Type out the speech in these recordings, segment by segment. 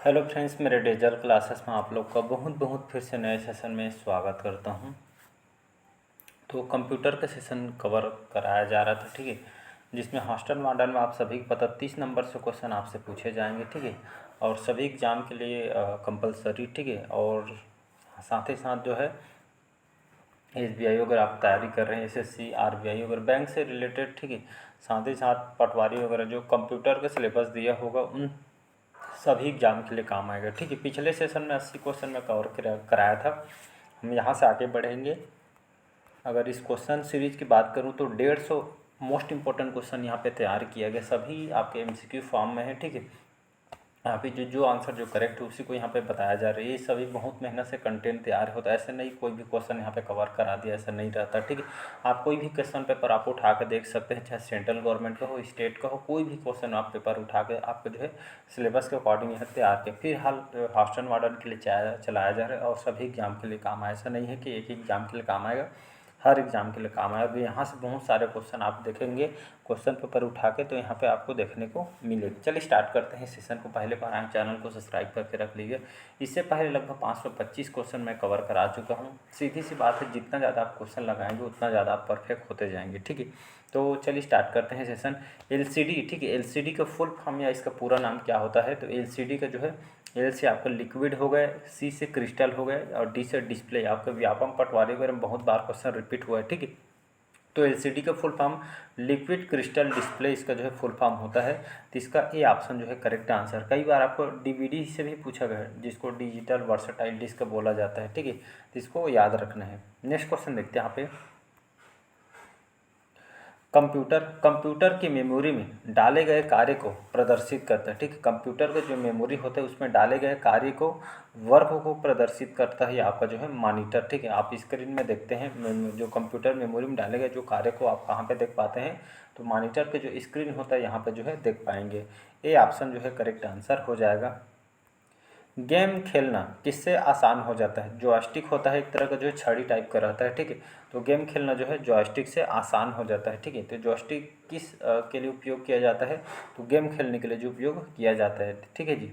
Hello friends, मेरे digital classes में आप लोग का बहुत बहुत फिर से नए सेशन में स्वागत करता हूं। तो कंप्यूटर का सेशन कवर कराया जा रहा था, ठीक है, जिसमें हॉस्टल मॉडल में आप सभी को पता 30 नंबर से क्वेश्चन आपसे पूछे जाएंगे, ठीक है, और सभी एग्ज़ाम के लिए कंपलसरी, ठीक है। और साथ ही साथ जो है SBI अगर आप तैयारी कर रहे हैं, SSC RBI अगर बैंक से रिलेटेड, ठीक है, साथ ही साथ पटवारी वगैरह जो कंप्यूटर का सिलेबस दिया होगा उन सभी एग्जाम के लिए काम आएगा, ठीक है। पिछले सेशन में 80 क्वेश्चन में कवर कराया था। हम यहाँ से आगे बढ़ेंगे। अगर इस क्वेश्चन सीरीज की बात करूँ तो 150 मोस्ट इंपॉर्टेंट क्वेश्चन यहाँ पे तैयार किया गया, सभी आपके MCQ फॉर्म में है, ठीक है। यहाँ पे जो आंसर जो करेक्ट है उसी को यहाँ पे बताया जा रहा है। ये सभी बहुत मेहनत से कंटेंट तैयार होता है, ऐसे नहीं कोई भी क्वेश्चन यहाँ पे कवर करा दिया, ऐसा नहीं रहता, ठीक है। आप कोई भी क्वेश्चन पेपर आप उठा के देख सकते हैं, चाहे सेंट्रल गवर्नमेंट का हो, स्टेट का हो, कोई भी क्वेश्चन आप पेपर उठा के आपको जो है सिलेबस के अकॉर्डिंग यहाँ तैयार के फिलहाल हॉस्टल मॉडल के लिए चलाया जा रहा है और सभी एग्जाम के लिए काम आए। ऐसा नहीं है कि एक ही एग्जाम के लिए काम आएगा, हर एग्ज़ाम के लिए काम आएगा। तो यहाँ से बहुत सारे क्वेश्चन आप देखेंगे क्वेश्चन पेपर उठा के, तो यहाँ पे आपको देखने को मिलेगा। चलिए स्टार्ट करते हैं सेशन को। पहले बार आए चैनल को सब्सक्राइब करके रख लीजिए। इससे पहले लगभग 525 क्वेश्चन मैं कवर करा चुका हूँ। सीधी सी बात है, जितना ज़्यादा आप क्वेश्चन लगाएंगे उतना ज़्यादा आप परफेक्ट होते जाएंगे, ठीक है। तो चलिए स्टार्ट करते हैं सेशन। LCD, ठीक है, LCD का फुल फॉर्म या इसका पूरा नाम क्या होता है? तो LCD का जो है, L से आपका लिक्विड हो गए, C से क्रिस्टल हो गए और D से डिस्प्ले। आपका व्यापम पटवारी वगैरह में बहुत बार क्वेश्चन रिपीट हुआ है, ठीक है। तो LCD का full form liquid crystal display इसका जो है फुल फॉर्म होता है। तो इसका ए ऑप्शन जो है करेक्ट आंसर। कई बार आपको DVD से भी पूछा गया है, जिसको डिजिटल वर्सटाइल डिस्क बोला जाता है, ठीक है। तो इसको याद रखना है। नेक्स्ट क्वेश्चन देखते हैं यहाँ पे। कंप्यूटर की मेमोरी में डाले गए कार्य को प्रदर्शित करता है, ठीक है। कंप्यूटर का जो मेमोरी होता है उसमें डाले गए कार्य को, वर्क को प्रदर्शित करता है आपका जो है मॉनिटर, ठीक है। आप स्क्रीन में देखते हैं जो कंप्यूटर मेमोरी में डाले गए जो कार्य को आप कहाँ पे देख पाते हैं? तो मॉनिटर के जो स्क्रीन होता है यहाँ पे जो है देख पाएंगे। ये ऑप्शन जो है करेक्ट आंसर हो जाएगा। गेम खेलना किससे आसान हो जाता है? जॉयस्टिक होता है एक तरह का जो है छड़ी टाइप का रहता है, ठीक है। तो गेम खेलना जो है जॉयस्टिक से आसान हो जाता है, ठीक है। तो जॉयस्टिक किस के लिए उपयोग किया जाता है? तो गेम खेलने के लिए जो उपयोग किया जाता है, ठीक है जी।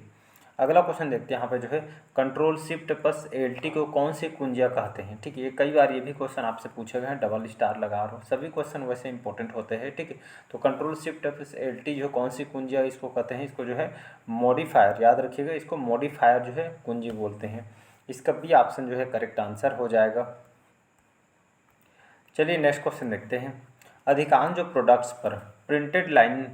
अगला क्वेश्चन देखते हैं यहाँ पे जो है, कंट्रोल शिफ्ट प्लस LT को कौन सी कुंजियाँ कहते हैं? ठीक है, ये कई बार ये भी क्वेश्चन आपसे पूछे गए हैं, डबल स्टार लगा रहा हूँ। सभी क्वेश्चन वैसे इंपॉर्टेंट होते हैं, ठीक है। तो कंट्रोल शिफ्ट प्लस LT जो कौन सी कुंजियाँ इसको कहते हैं? इसको जो है मॉडिफायर, याद रखिएगा, इसको मॉडिफायर जो है कुंजी बोलते हैं। इसका बी ऑप्शन जो है करेक्ट आंसर हो जाएगा। चलिए नेक्स्ट क्वेश्चन देखते हैं। अधिकांश जो प्रोडक्ट्स पर प्रिंटेड लाइन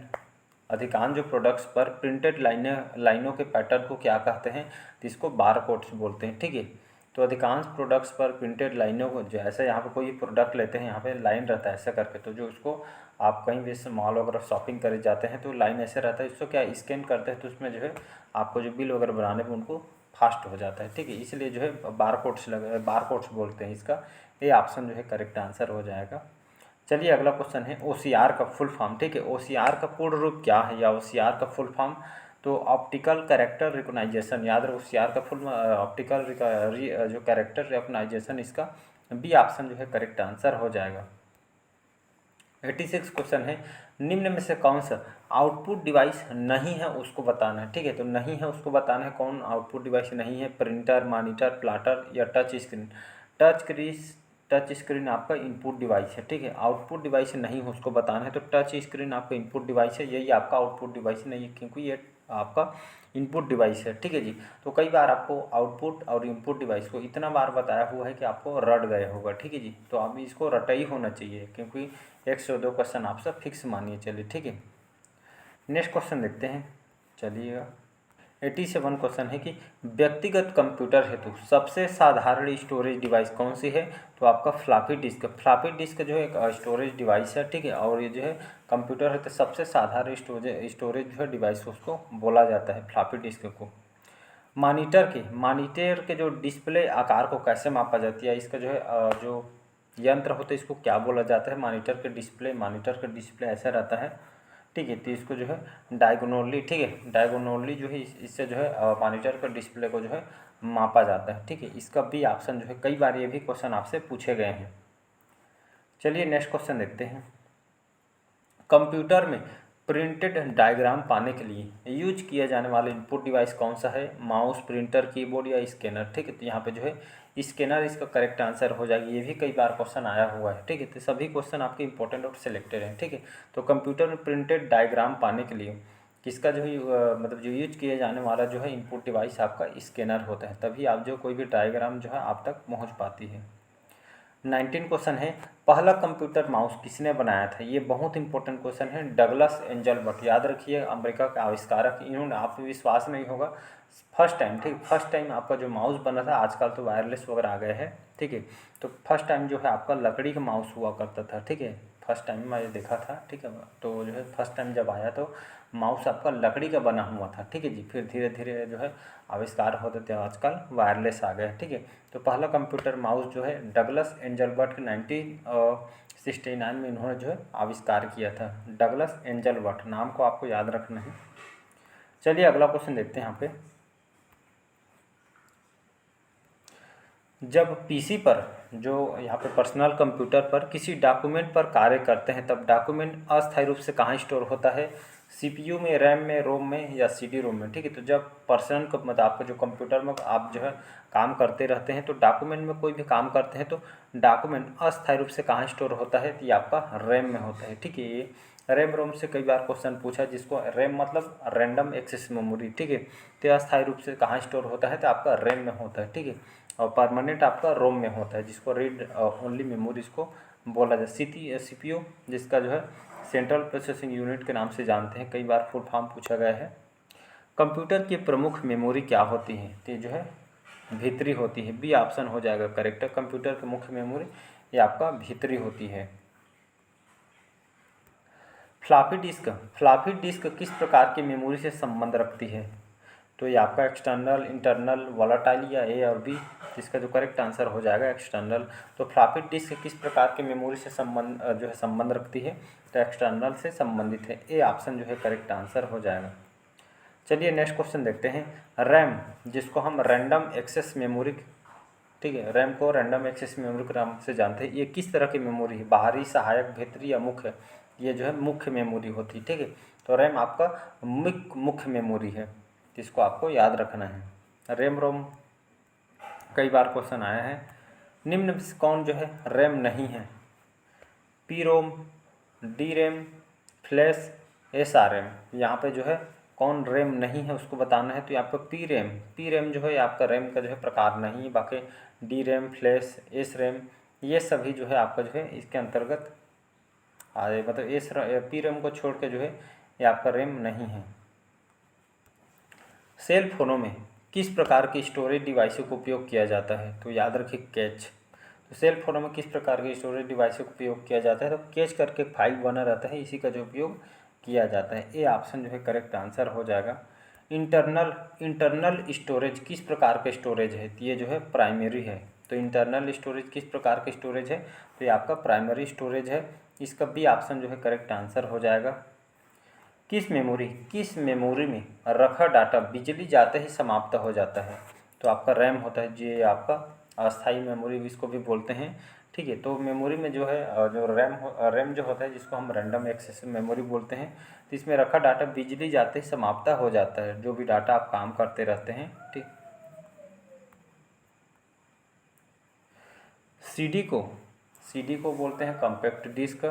अधिकांश जो प्रोडक्ट्स पर प्रिंटेड लाइनों के पैटर्न को क्या कहते हैं? तो इसको बार कोड्स बोलते हैं, ठीक है। तो अधिकांश प्रोडक्ट्स पर प्रिंटेड लाइनों को, जैसे यहाँ पे कोई प्रोडक्ट लेते हैं, यहाँ पे लाइन रहता है ऐसा करके, तो जो उसको आप कहीं भी मॉल वगैरह शॉपिंग करे जाते हैं तो लाइन ऐसे रहता है, इसको क्या स्कैन करते हैं तो उसमें जो है आपको जो बिल वगैरह बनाने में उनको फास्ट हो जाता है, ठीक है। इसलिए जो है बार कोड्स बोलते हैं इसका। ये ऑप्शन जो है करेक्ट आंसर हो जाएगा। चलिए अगला क्वेश्चन है OCR का फुल फॉर्म, ठीक है। OCR का पूर्ण रूप क्या है या OCR का फुल फॉर्म? तो ऑप्टिकल कैरेक्टर रिकॉग्नाइजेशन, याद रहो OCR का फुल ऑप्टिकल जो कैरेक्टर रिकॉग्नाइजेशन, इसका बी ऑप्शन जो है करेक्ट आंसर हो जाएगा। 86 क्वेश्चन है, निम्न में से कौन सा आउटपुट डिवाइस नहीं है उसको बताना है, ठीक है। तो नहीं है उसको बताना है, कौन आउटपुट डिवाइस नहीं है? प्रिंटर, मॉनिटर, प्लॉटर या टच स्क्रीन। टच स्क्रीन आपका इनपुट डिवाइस है, ठीक है। आउटपुट डिवाइस नहीं है उसको बताना है, तो टच स्क्रीन आपका इनपुट डिवाइस है, यही आपका आउटपुट डिवाइस नहीं है, क्योंकि ये आपका इनपुट डिवाइस है, ठीक है जी। तो कई बार आपको आउटपुट और इनपुट डिवाइस को इतना बार बताया हुआ है कि आपको रट गए होगा, ठीक है जी। तो अब इसको रटा ही होना चाहिए, क्योंकि 102 क्वेश्चन आपसे फिक्स मानिए, चलिए ठीक है। नेक्स्ट क्वेश्चन देखते हैं, चलिएगा। 87 क्वेश्चन है कि व्यक्तिगत कंप्यूटर हेतु सबसे साधारण स्टोरेज डिवाइस कौन सी है? तो आपका फ्लॉपी डिस्क। फ्लॉपी डिस्क जो है एक स्टोरेज डिवाइस है, ठीक है। और ये जो है कंप्यूटर है तो सबसे साधारण स्टोरेज जो है डिवाइस उसको बोला जाता है, फ्लॉपी डिस्क को। मॉनिटर के जो डिस्प्ले आकार को कैसे मापा जाती है? इसका जो है जो यंत्र होता है इसको क्या बोला जाता है? मॉनिटर का डिस्प्ले ऐसा रहता है, ठीक है। तो इसको जो है डायगोनली, ठीक है, डायगोनली जो है इससे जो है मॉनिटर का डिस्प्ले को जो है मापा जाता है, ठीक है। इसका बी ऑप्शन जो है, कई बार ये भी क्वेश्चन आपसे पूछे गए हैं। चलिए नेक्स्ट क्वेश्चन देखते हैं। कंप्यूटर में प्रिंटेड डायग्राम पाने के लिए यूज किया जाने वाला इनपुट डिवाइस कौन सा है? माउस, प्रिंटर, कीबोर्ड या स्कैनर। ठीक है, तो यहाँ पे जो है स्कैनर इसका करेक्ट आंसर हो जाएगी। ये भी कई बार क्वेश्चन आया हुआ है। ठीक है, तो सभी क्वेश्चन आपके इंपॉर्टेंट और सिलेक्टेड हैं। ठीक है, तो कंप्यूटर में प्रिंटेड डायग्राम पाने के लिए किसका जो है मतलब जो यूज किया जाने वाला जो है इनपुट डिवाइस आपका स्कैनर होता है, तभी आप जो कोई भी डायग्राम जो है आप तक पहुँच पाती है। 19 क्वेश्चन है, पहला कंप्यूटर माउस किसने बनाया था? ये बहुत इंपॉर्टेंट क्वेश्चन है। डगलस एंजलबर्ट, याद रखिए, अमेरिका के आविष्कारक। इन्होंने, आप विश्वास नहीं होगा, फर्स्ट टाइम, ठीक, फर्स्ट टाइम आपका जो माउस बना था, आजकल तो वायरलेस वगैरह आ गए हैं। ठीक है, तो फर्स्ट टाइम जो है आपका लकड़ी का माउस हुआ करता था। ठीक है, फर्स्ट टाइम मैं देखा था। ठीक है, तो जो है फर्स्ट टाइम जब आया तो माउस आपका लकड़ी का बना हुआ था। ठीक है जी, फिर धीरे धीरे जो है आविष्कार होते थे, आजकल वायरलेस आ गए। ठीक है, तो पहला कंप्यूटर माउस जो है डगलस एंजलबर्ट के 1969 में इन्होंने जो है आविष्कार किया था। डगलस एंजलबर्ट, नाम को आपको याद रखना है। चलिए अगला क्वेश्चन देखते हैं यहाँ पे। जब पीसी पर, जो यहाँ पे पर्सनल कंप्यूटर पर किसी डॉक्यूमेंट पर कार्य करते हैं, तब डॉक्यूमेंट अस्थायी रूप से कहाँ स्टोर होता है? सीपीयू में, रैम में, रोम में या सीडी रोम में? ठीक है, तो जब पर्सनल मतलब आपका जो कंप्यूटर में आप जो है काम करते रहते हैं, तो डॉक्यूमेंट में कोई भी काम करते हैं तो डॉक्यूमेंट अस्थायी रूप से कहाँ स्टोर होता है? तो ये आपका रैम में होता है। ठीक है, ये रैम रोम से कई बार क्वेश्चन पूछा, जिसको रैम मतलब रैंडम एक्सेस मेमोरी। ठीक है, तो अस्थायी रूप से कहाँ स्टोर होता है? तो आपका रैम में होता है। ठीक है, और परमानेंट आपका रोम में होता है, जिसको रीड ओनली मेमोरी इसको बोला जाए। सीपीयू जिसका जो है सेंट्रल प्रोसेसिंग यूनिट के नाम से जानते हैं, कई बार फुल फॉर्म पूछा गया है। कंप्यूटर की प्रमुख मेमोरी क्या होती है? तो जो है भीतरी होती है। बी ऑप्शन हो जाएगा करेक्ट। कंप्यूटर की मुख्य मेमोरी ये आपका भीतरी होती है। फ्लॉपी डिस्क किस प्रकार की मेमोरी से संबंध रखती है? तो ये आपका एक्सटर्नल, इंटरनल, वॉलेटाइल या ए और बी? इसका जो करेक्ट आंसर हो जाएगा एक्सटर्नल। तो फ्लॉपी डिस्क किस प्रकार की मेमोरी से संबंध रखती है? तो एक्सटर्नल से संबंधित है। ए ऑप्शन जो है करेक्ट आंसर हो जाएगा। चलिए नेक्स्ट क्वेश्चन देखते हैं। रैम, जिसको हम रैंडम एक्सेस मेमोरी, ठीक है, रैम को रैंडम एक्सेस मेमोरी के नाम से जानते हैं, ये किस तरह की मेमोरी है? बाहरी, सहायक, भीतरी या मुख्य? ये जो है मुख्य मेमोरी होती है। ठीक है, तो रैम आपका मुख्य मेमोरी है, जिसको आपको याद रखना है। रैम रोम कई बार क्वेश्चन आया है। निम्न में से कौन जो है रैम नहीं है? P ROM, D RAM, flash, S R RAM? यहाँ पे जो है कौन रैम नहीं है उसको बताना है। तो यहाँ पर पी रैम जो है आपका रैम का जो है प्रकार नहीं है। बाकी D RAM, flash, S RAM, ये सभी जो है आपका जो है इसके अंतर्गत आ जाए। मतलब पी रैम को छोड़ के जो है ये आपका रैम नहीं है। सेल फोनों में किस प्रकार की स्टोरेज डिवाइसों का उपयोग किया जाता है? तो याद रखिए कैच। तो सेल फोनों में किस प्रकार के स्टोरेज डिवाइसों का उपयोग किया जाता है? तो कैच करके फाइल बना रहता है, इसी का जो उपयोग किया जाता है। ए ऑप्शन जो है करेक्ट आंसर हो जाएगा। इंटरनल स्टोरेज किस प्रकार के स्टोरेज है? तो ये जो है प्राइमरी है। तो इंटरनल स्टोरेज किस प्रकार के स्टोरेज है? तो ये आपका प्राइमरी स्टोरेज है। इसका बी ऑप्शन जो है करेक्ट आंसर हो जाएगा। किस मेमोरी में रखा डाटा बिजली जाते ही समाप्त हो जाता है? तो आपका रैम होता है, ये आपका अस्थायी मेमोरी इसको भी बोलते हैं। ठीक है, तो मेमोरी में जो है जो रैम जो होता है, जिसको हम रैंडम एक्सेस मेमोरी बोलते हैं, तो इसमें रखा डाटा बिजली जाते ही समाप्त हो जाता है, जो भी डाटा आप काम करते रहते हैं। ठीक, सीडी को बोलते हैं कॉम्पैक्ट डिस्क।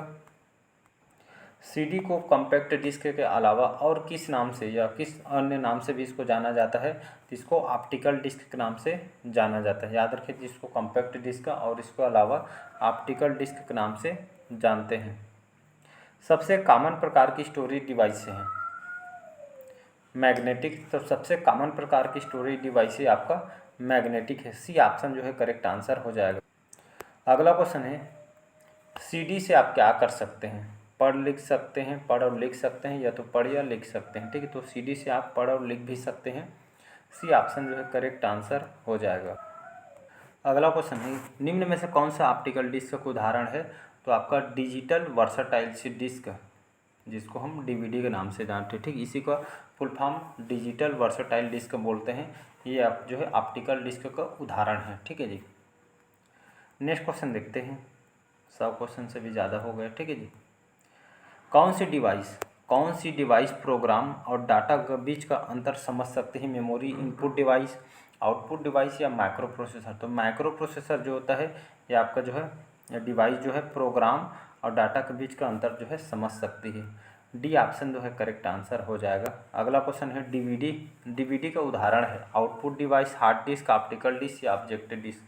सीडी को कॉम्पैक्ट डिस्क के अलावा और किस नाम से या किस अन्य नाम से भी इसको जाना जाता है? तो इसको ऑप्टिकल डिस्क के नाम से जाना जाता है। याद रखिए, जिसको कॉम्पैक्ट डिस्क और इसके अलावा ऑप्टिकल डिस्क के नाम से जानते हैं। सबसे कॉमन प्रकार की स्टोरेज डिवाइस हैं मैग्नेटिक। तो सबसे कॉमन प्रकार की स्टोरेज डिवाइस आपका मैग्नेटिक है। सी ऑप्शन जो है करेक्ट आंसर हो जाएगा। अगला क्वेश्चन है, सीडी से आप क्या कर सकते हैं? पढ़ लिख सकते हैं, पढ़ और लिख सकते हैं, या तो पढ़ या लिख सकते हैं। ठीक है, तो सीडी से आप पढ़ और लिख भी सकते हैं। सी ऑप्शन जो है करेक्ट आंसर हो जाएगा। अगला क्वेश्चन है, निम्न में से कौन सा ऑप्टिकल डिस्क का उदाहरण है? तो आपका डिजिटल वर्सटाइल डिस्क, जिसको हम डीवीडी के नाम से जानते हैं। ठीक, इसी का full form digital versatile disc बोलते हैं। ये आप जो है ऑप्टिकल डिस्क का उदाहरण है। ठीक है जी, नेक्स्ट क्वेश्चन देखते हैं। 100 क्वेश्चन से भी ज़्यादा हो गए। ठीक है जी, कौन सी डिवाइस प्रोग्राम और डाटा के बीच का अंतर समझ सकते हैं? Memory, input device, output device या माइक्रो प्रोसेसर? तो माइक्रो प्रोसेसर जो होता है ये आपका जो है डिवाइस जो है प्रोग्राम और डाटा के बीच का अंतर जो है समझ सकती है। डी ऑप्शन जो है करेक्ट आंसर हो जाएगा। अगला क्वेश्चन है डीवीडी। डीवीडी का उदाहरण है output device, hard disk, optical disk या ऑब्जेक्टिव डिस्क?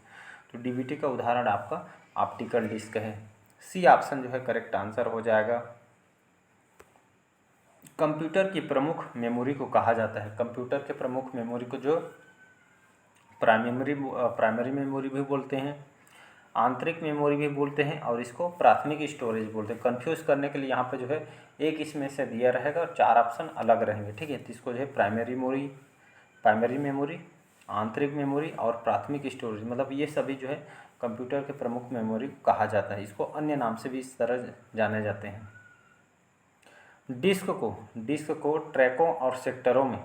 तो डीवीडी का उदाहरण आपका ऑप्टिकल डिस्क है। सी ऑप्शन जो है करेक्ट आंसर हो जाएगा। कंप्यूटर की प्रमुख मेमोरी को कहा जाता है? कंप्यूटर के प्रमुख मेमोरी को जो प्राइमरी मेमोरी भी बोलते हैं, आंतरिक मेमोरी भी बोलते हैं और इसको प्राथमिक स्टोरेज बोलते हैं। कंफ्यूज करने के लिए यहाँ पे जो है एक इसमें से दिया रहेगा और 4 ऑप्शन अलग रहेंगे, ठीक है। तो इसको जो है प्राइमरी मेमोरी, आंतरिक मेमोरी और प्राथमिक स्टोरेज, मतलब ये सभी जो है कंप्यूटर के प्रमुख मेमोरी कहा जाता है। इसको अन्य नाम से भी इस तरह जाने जाते हैं। डिस्क को ट्रैकों और सेक्टरों में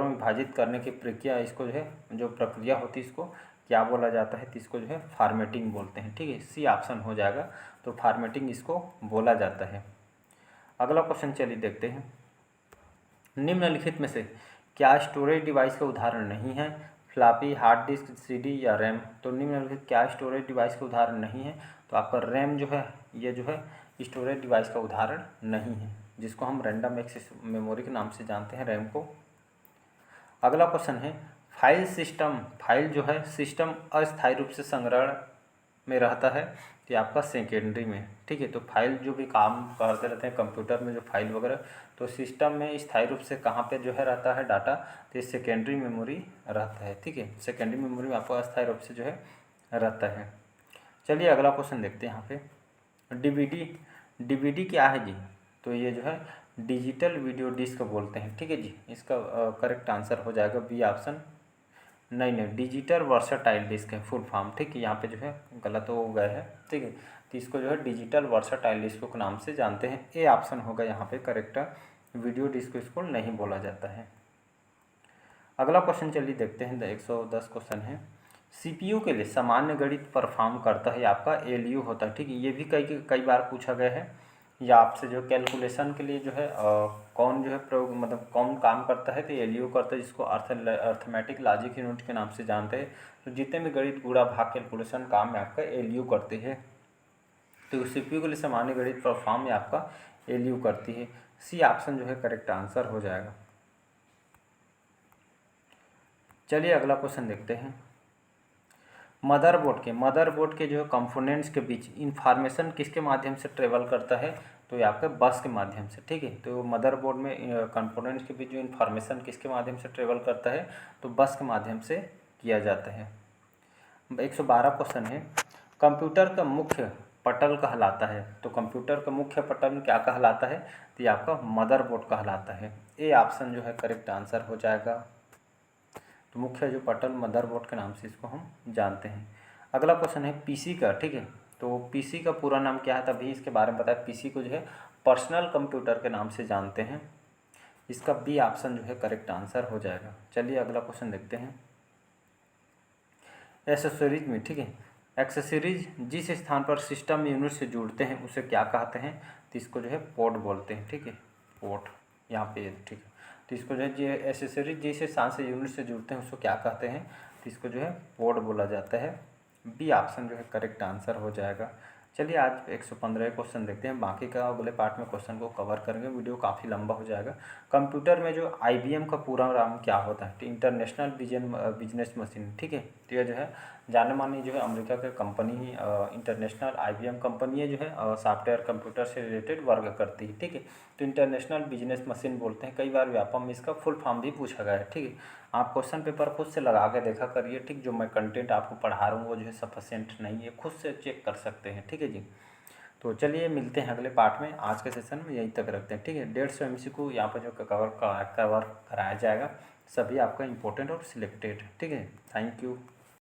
विभाजित करने की प्रक्रिया, इसको जो प्रक्रिया होती है इसको क्या बोला जाता है? तो इसको जो है फॉर्मेटिंग बोलते हैं, ठीक है। सी ऑप्शन हो जाएगा। तो फॉर्मेटिंग इसको बोला जाता है। अगला क्वेश्चन चलिए देखते हैं। निम्नलिखित में से क्या स्टोरेज डिवाइस का उदाहरण नहीं है? फ्लॉपी, हार्ड डिस्क, सीडी या रैम? तो निम्नलिखित क्या स्टोरेज डिवाइस का उदाहरण नहीं है? तो आपका रैम जो है ये जो है स्टोरेज डिवाइस का उदाहरण नहीं है, जिसको हम रैंडम एक्सेस मेमोरी के नाम से जानते हैं रैम को। अगला क्वेश्चन है फाइल जो है सिस्टम अस्थायी रूप से संग्रहण में रहता है, तो आपका सेकेंडरी में, ठीक है। तो फाइल जो भी काम करते रहते हैं कंप्यूटर में जो फाइल वगैरह, तो सिस्टम में स्थायी रूप से कहाँ पे जो है रहता है डाटा? तो ये सेकेंडरी मेमोरी रहता है, ठीक है। सेकेंडरी मेमोरी में आपको अस्थायी रूप से जो है रहता है। चलिए अगला क्वेश्चन देखते हैं यहाँ पे। डीवीडी क्या है जी? तो ये जो है डिजिटल वीडियो डिस्क बोलते हैं, ठीक है जी। इसका करेक्ट आंसर हो जाएगा बी ऑप्शन। नहीं, डिजिटल वर्सटाइल डिस्क है फुल फॉर्म, ठीक है। यहाँ पे जो है गलत हो गया है, ठीक है। तो इसको जो है डिजिटल वर्सटाइल डिस्क के नाम से जानते हैं। ए ऑप्शन होगा यहाँ पे करेक्ट। वीडियो डिस्क इसको नहीं बोला जाता है। अगला क्वेश्चन चलिए देखते हैं। 110 क्वेश्चन है। सीपीयू के लिए सामान्य गणित परफॉर्म करता है आपका एलयू होता है, ठीक है। ये भी कई बार पूछा गया है। या आपसे जो कैलकुलेशन के लिए जो है कौन जो है प्रयोग, मतलब कौन काम करता है? तो एलयू करता है, जिसको अर्थमेटिक लॉजिक यूनिट के नाम से जानते हैं। तो जितने भी गणित गुणा भाग कैलकुलेशन काम में आपका एलयू करते हैं। तो सीपीयू के लिए सामान्य गणित परफॉर्म में आपका एलयू करती है। सी ऑप्शन जो है करेक्ट आंसर हो जाएगा। चलिए अगला क्वेश्चन देखते हैं। मदरबोर्ड के जो है कंपोनेंट्स के बीच इंफॉर्मेशन किसके माध्यम से ट्रेवल करता है? तो ये आपके बस के माध्यम से, ठीक है। तो मदरबोर्ड में कंपोनेंट्स के बीच जो इन्फॉर्मेशन किसके माध्यम से ट्रेवल करता है? तो बस के माध्यम से किया जाता है। 112 क्वेश्चन है। कंप्यूटर का मुख्य पटल कहलाता है, तो कंप्यूटर का मुख्य पटल क्या कहलाता है? तो ये आपका मदरबोर्ड कहलाता है। ए ऑप्शन जो है करेक्ट आंसर हो जाएगा। तो मुख्य जो पटल मदरबोर्ड के नाम से इसको हम जानते हैं। अगला क्वेश्चन है पीसी का, ठीक है। तो पीसी का पूरा नाम क्या है? तभी इसके बारे में बताया। पीसी को जो है पर्सनल कंप्यूटर के नाम से जानते हैं। इसका बी ऑप्शन जो है करेक्ट आंसर हो जाएगा। चलिए अगला क्वेश्चन देखते हैं। एक्सेसरीज में, ठीक है, एक्सेसरीज जिस स्थान पर सिस्टम यूनिट से जुड़ते हैं उसे क्या कहते हैं? तो इसको जो है पोर्ट बोलते हैं, ठीक है। पोर्ट यहाँ पे, ठीक है। तो इसको जो है एक्सेसरीज जिस स्थान से यूनिट से जुड़ते हैं उसको क्या कहते हैं? तो इसको जो है पोर्ट बोला जाता है। बी ऑप्शन जो है करेक्ट आंसर हो जाएगा। चलिए आज 115 क्वेश्चन देखते हैं, बाकी का अगले पार्ट में क्वेश्चन को कवर करेंगे। वीडियो काफ़ी लंबा हो जाएगा। कंप्यूटर में जो IBM का पूरा नाम क्या होता है? तो इंटरनेशनल बिजनेस मशीन, ठीक है। तो ये जो है जाने मानी जो है अमेरिका के कंपनी ही इंटरनेशनल IBM कंपनी है जो है सॉफ्टवेयर कंप्यूटर से रिलेटेड वर्क करती है, ठीक है। तो इंटरनेशनल बिजनेस मशीन बोलते हैं। कई बार व्यापम में इसका फुल फॉर्म भी पूछा गया है, ठीक है। आप क्वेश्चन पेपर खुद से लगा के देखा करिए, ठीक। जो मैं कंटेंट आपको पढ़ा रहा हूँ वो जो है सफिशिएंट नहीं है, खुद से चेक कर सकते हैं, ठीक है जी। तो चलिए मिलते हैं अगले पार्ट में। आज के सेशन में यहीं तक रखते हैं, ठीक है। 150 MCQ यहाँ पर जो कवर कराया जाएगा, सभी आपका इंपॉर्टेंट और सिलेक्टेड, ठीक है। Thank you.